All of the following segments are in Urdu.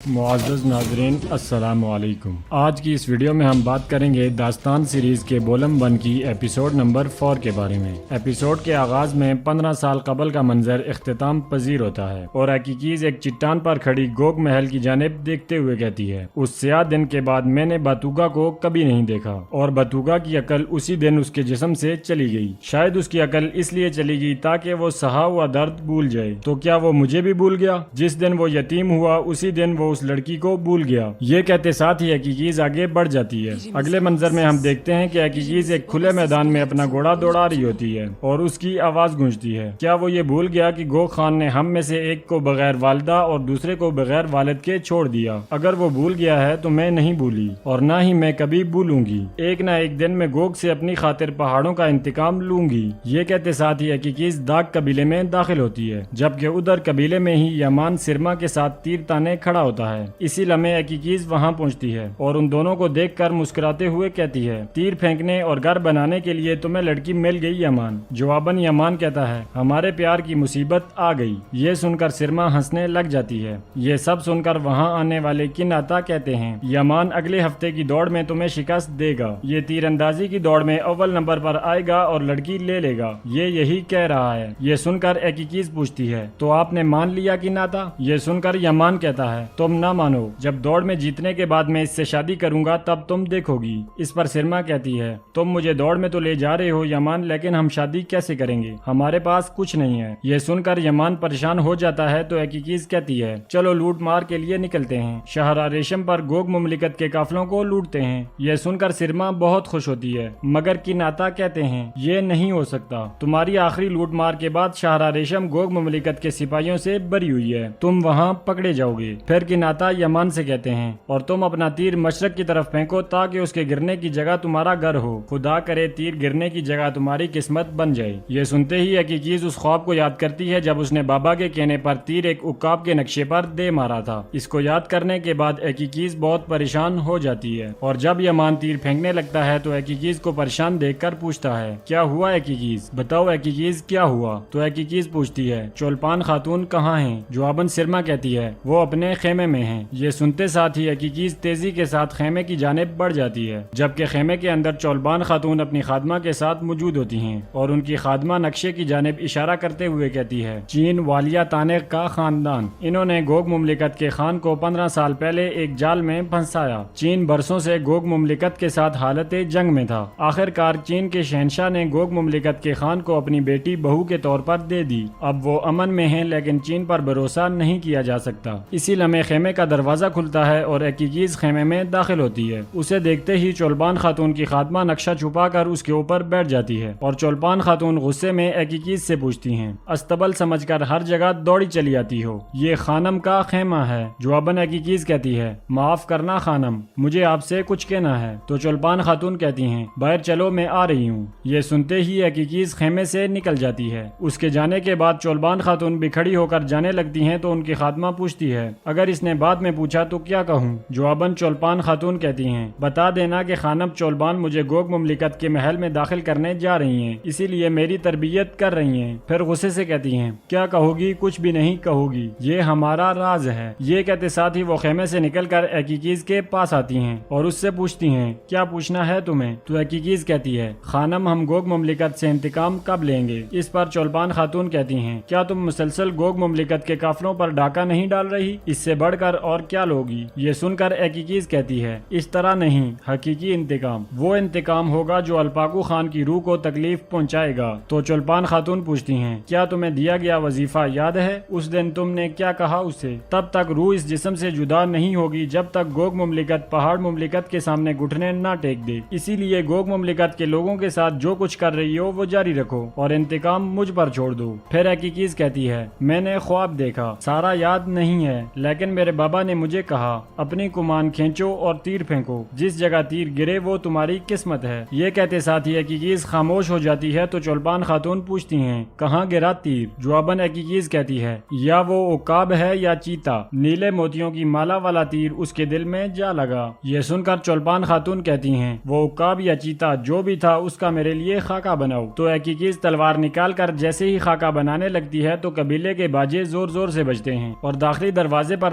معزز ناظرین السلام علیکم۔ آج کی اس ویڈیو میں ہم بات کریں گے داستان سیریز کے بولم 1 کی ایپیسوڈ نمبر 4 کے بارے میں۔ ایپیسوڈ کے آغاز میں 15 سال قبل کا منظر اختتام پذیر ہوتا ہے اور حقیقیز ایک چٹان پر کھڑی گوگ محل کی جانب دیکھتے ہوئے کہتی ہے، اس سیاہ دن کے بعد میں نے باتوگا کو کبھی نہیں دیکھا اور باتوگا کی عقل اسی دن اس کے جسم سے چلی گئی۔ شاید اس کی عقل اس لیے چلی گئی تاکہ وہ سہا ہوا درد بھول جائے۔ تو کیا وہ مجھے بھی بھول گیا؟ جس دن وہ یتیم ہوا اسی دن وہ اس لڑکی کو بھول گیا۔ یہ کہتے ساتھ ہی حقیقیز آگے بڑھ جاتی ہے۔ اگلے منظر میں ہم دیکھتے ہیں کہ حقیقیز ایک کھلے میدان میں اپنا گھوڑا دوڑا رہی ہوتی ہے اور اس کی آواز گونجتی ہے۔ کیا وہ یہ بھول گیا کہ گوگ خان نے ہم میں سے ایک کو بغیر والدہ اور دوسرے کو بغیر والد کے چھوڑ دیا؟ اگر وہ بھول گیا ہے تو میں نہیں بھولی اور نہ ہی میں کبھی بھولوں گی۔ ایک نہ ایک دن میں گوگ سے اپنی خاطر پہاڑوں کا انتقام لوں گی۔ یہ کہتے ساتھ ہی حقیقیز داغ قبیلے میں داخل ہوتی ہے، جبکہ ادھر قبیلے میں ہی یمان سرما کے ساتھ تیر تانے کھڑا ہوتا ہے۔ اسی لمحے حقیقیز وہاں پہنچتی ہے اور ان دونوں کو دیکھ کر مسکراتے ہوئے کہتی ہے، تیر پھینکنے اور گھر بنانے کے لیے تمہیں لڑکی مل گئی یمان؟ جواباً یمان کہتا ہے، ہمارے پیار کی مصیبت آ گئی۔ یہ سن کر سرما ہنسنے لگ جاتی ہے۔ یہ سب سن کر وہاں آنے والے کناتا کہتے ہیں، یمان اگلے ہفتے کی دوڑ میں تمہیں شکست دے گا، یہ تیر اندازی کی دوڑ میں اول نمبر پر آئے گا اور لڑکی لے لے گا، یہ یہی کہہ رہا ہے۔ یہ سن کر حقیقیز پوچھتی ہے، تو آپ نے مان لیا کناتا؟ یہ سن کر یمان کہتا ہے، تم نہ مانو، جب دوڑ میں جیتنے کے بعد میں اس سے شادی کروں گا تب تم دیکھو گی۔ اس پر سرما کہتی ہے، تم مجھے دوڑ میں تو لے جا رہے ہو یمان، لیکن ہم شادی کیسے کریں گے؟ ہمارے پاس کچھ نہیں ہے۔ یہ سن کر یمان پریشان ہو جاتا ہے تو حقیقیز کہتی ہے، چلو لوٹ مار کے لیے نکلتے ہیں، شاہراہ ریشم پر گوگ مملکت کے قافلوں کو لوٹتے ہیں۔ یہ سن کر سرما بہت خوش ہوتی ہے، مگر کناتا کہتے ہیں، یہ نہیں ہو سکتا، تمہاری آخری لوٹ مار کے بعد شاہراہ ریشم گوگ مملکت کے سپاہیوں سے بری ہوئی ہے، تم وہاں پکڑے جاؤ گے۔ پھر کناتا یمان سے کہتے ہیں، اور تم اپنا تیر مشرق کی طرف پھینکو تاکہ اس کے گرنے کی جگہ تمہارا گھر ہو، خدا کرے تیر گرنے کی جگہ تمہاری قسمت بن جائے۔ یہ سنتے ہی حقیقیز اس خواب کو یاد کرتی ہے جب اس نے بابا کے کہنے پر تیر ایک عقاب کے نقشے پر دے مارا تھا۔ اس کو یاد کرنے کے بعد حقیقیز بہت پریشان ہو جاتی ہے اور جب یمان تیر پھینکنے لگتا ہے تو حقیقیز کو پریشان دیکھ کر پوچھتا ہے، کیا ہوا حقیقیز؟ بتاؤ حقیقیز کیا ہوا؟ تو حقیقیز پوچھتی ہے، چولپان خاتون کہاں ہیں؟ جواباً سرما کہتی ہے، وہ اپنے خیمے میں ہیں۔ یہ سنتے ساتھ ہی حقیقیز تیزی کے ساتھ خیمے کی جانب بڑھ جاتی ہے، جبکہ خیمے کے اندر چولبان خاتون اپنی خادمہ کے ساتھ موجود ہوتی ہیں اور ان کی خادمہ نقشے کی جانب اشارہ کرتے ہوئے کہتی ہے، چین والیا تانق کا خاندان، انہوں نے گوگ مملکت کے خان کو 15 سال پہلے ایک جال میں پھنسایا۔ چین برسوں سے گوگ مملکت کے ساتھ حالت جنگ میں تھا۔ آخر کار چین کے شہنشاہ نے گوگ مملکت کے خان کو اپنی بیٹی بہو کے طور پر دے دی۔ اب وہ امن میں ہیں لیکن چین پر بھروسہ نہیں کیا جا سکتا۔ اسی لمحے خیمے کا دروازہ کھلتا ہے اور حقیقیز خیمے میں داخل ہوتی ہے۔ اسے دیکھتے ہی چولبان خاتون کی خادمہ نقشہ چھپا کر اس کے اوپر بیٹھ جاتی ہے اور چولبان خاتون غصے میں حقیقیز سے پوچھتی ہیں، استبل سمجھ کر ہر جگہ دوڑی چلی آتی ہو، یہ خانم کا خیمہ ہے؟ جواباً حقیقیز کہتی ہے، معاف کرنا خانم، مجھے آپ سے کچھ کہنا ہے۔ تو چولبان خاتون کہتی ہیں، باہر چلو میں آ رہی ہوں۔ یہ سنتے ہی حقیقیز خیمے سے نکل جاتی ہے۔ اس کے جانے کے بعد چولبان خاتون بھی کھڑی ہو کر جانے لگتی ہیں تو ان کی خادمہ پوچھتی ہے، اگر اس نے بعد میں پوچھا تو کیا کہوں؟ جواباً چولپان خاتون کہتی ہیں، بتا دینا کہ خانم چولبان مجھے گوگ مملکت کے محل میں داخل کرنے جا رہی ہیں، اسی لیے میری تربیت کر رہی ہیں۔ پھر غصے سے کہتی ہیں، کیا کہو گی؟ کچھ بھی نہیں کہو گی، یہ ہمارا راز ہے۔ یہ کہتے ساتھ ہی وہ خیمے سے نکل کر حقیقیز کے پاس آتی ہیں اور اس سے پوچھتی ہیں، کیا پوچھنا ہے تمہیں؟ تو حقیقیز کہتی ہے، خانم ہم گوگ مملکت سے انتقام کب لیں گے؟ اس پر چولپان خاتون کہتی ہیں، کیا تم مسلسل گوگ مملکت کے قافلوں پر ڈاکہ نہیں ڈال رہی؟ اس سے بڑھ کر اور کیا لوگی؟ یہ سن کر حقیقیز کہتی ہے، اس طرح نہیں، حقیقی انتقام وہ انتقام ہوگا جو الپاکو خان کی روح کو تکلیف پہنچائے گا۔ تو چولپان خاتون پوچھتی ہیں، کیا تمہیں دیا گیا وظیفہ یاد ہے؟ اس دن تم نے کیا کہا اسے؟ تب تک روح اس جسم سے جدا نہیں ہوگی جب تک گوگ مملکت پہاڑ مملکت کے سامنے گھٹنے نہ ٹیک دے، اسی لیے گوگ مملکت کے لوگوں کے ساتھ جو کچھ کر رہی ہو وہ جاری رکھو اور انتقام مجھ پر چھوڑ دو۔ پھر حقیقیز کہتی ہے، میں نے خواب دیکھا، سارا یاد نہیں ہے، لیکن میرے بابا نے مجھے کہا، اپنی کمان کھینچو اور تیر پھینکو، جس جگہ تیر گرے وہ تمہاری قسمت ہے۔ یہ کہتے ساتھ ہی حقیقیز خاموش ہو جاتی ہے تو چولپان خاتون پوچھتی ہیں، کہاں گرا تیر؟ جواباً حقیقیز کہتی ہے، یا وہ عقاب ہے یا چیتا، نیلے موتیوں کی مالا والا تیر اس کے دل میں جا لگا۔ یہ سن کر چولپان خاتون کہتی ہیں، وہ عقاب یا چیتا جو بھی تھا اس کا میرے لیے خاکہ بناؤ۔ تو حقیقیز تلوار نکال کر جیسے ہی خاکہ بنانے لگتی ہے تو قبیلے کے باجے زور زور سے بجتے ہیں اور داخلی دروازے پر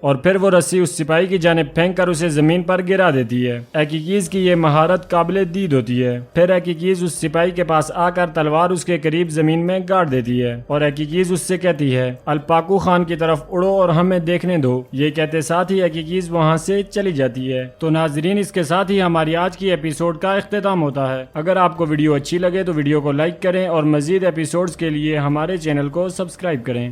اور پھر وہ رسی اس سپاہی کی جانب پھینک کر اسے زمین پر گرا دیتی ہے۔ حقیقیز کی یہ مہارت قابل دید ہوتی ہے۔ پھر حقیقیز اس سپاہی کے پاس آ کر تلوار اس کے قریب زمین میں گاڑ دیتی ہے اور حقیقیز اس سے کہتی ہے الپاکو خان کی طرف اڑو اور ہمیں دیکھنے دو۔ یہ کہتے ساتھ ہی حقیقیز وہاں سے چلی جاتی ہے۔ تو ناظرین، اس کے ساتھ ہی ہماری آج کی ایپیسوڈ کا اختتام ہوتا ہے۔ اگر آپ کو ویڈیو اچھی لگے تو ویڈیو کو لائک کریں اور مزید ایپیسوڈز کے لیے ہمارے چینل کو سبسکرائب کریں۔